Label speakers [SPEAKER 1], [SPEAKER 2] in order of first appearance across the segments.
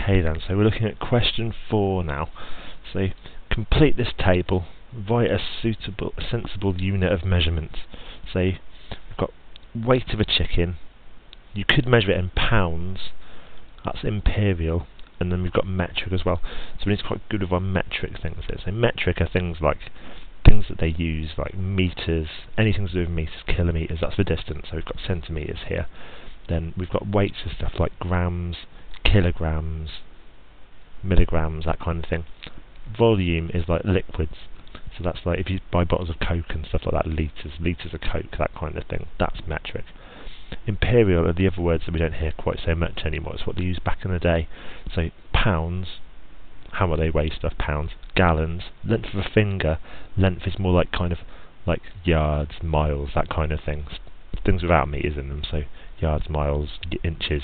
[SPEAKER 1] Okay then, so we're looking at question 4 now. So complete this table, write a sensible unit of measurement. So we've got weight of a chicken, you could measure it in pounds, that's imperial, and then we've got metric as well. So we need to be quite good with our metric things here. So metric are things that they use, like meters, anything to do with meters, kilometers, that's the distance. So we've got centimeters here. Then we've got weights of stuff like grams, kilograms, milligrams, that kind of thing. Volume is like liquids. So that's like if you buy bottles of Coke and stuff like that, litres of Coke, that kind of thing. That's metric. Imperial are the other words that we don't hear quite so much anymore. It's what they used back in the day. So pounds, how much they weigh stuff, pounds. Gallons, length of a finger. Length is more like kind of like yards, miles, that kind of things. Things without meters in them. So yards, miles, inches,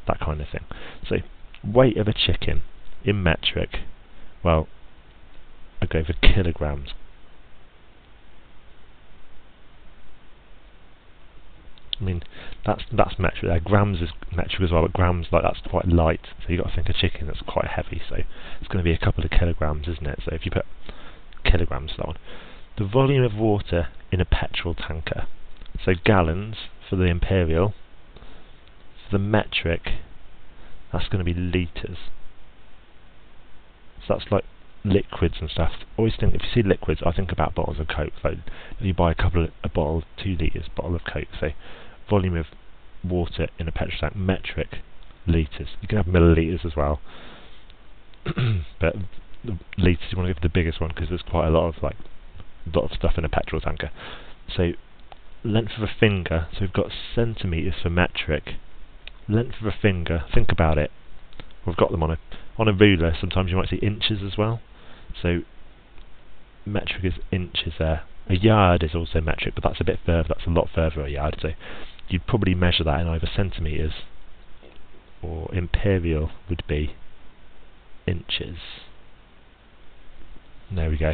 [SPEAKER 1] that kind of thing. So weight of a chicken in metric, well, I go for kilograms. I mean, that's metric there. Grams is metric as well, but grams, like, that's quite light. So you've got to think of chicken that's quite heavy. So it's going to be a couple of kilograms, isn't it? So if you put kilograms on. The volume of water in a petrol tanker. So gallons for the imperial. For the metric, that's going to be litres. So that's like liquids and stuff. Always think, if you see liquids, I think about bottles of Coke. So if you buy a bottle of 2 litres bottle of Coke, so volume of water in a petrol tank, metric, litres. You can have millilitres as well, but the litres you want to go for the biggest one because there's quite a lot of stuff in a petrol tanker. So length of a finger. So we've got centimetres for metric. Length of a finger. Think about it. We've got them on a ruler. Sometimes you might see inches as well. So metric is inches there. A yard is also metric, but that's a bit further. That's a lot further a yard. So you'd probably measure that in either centimetres or imperial would be inches. There we go.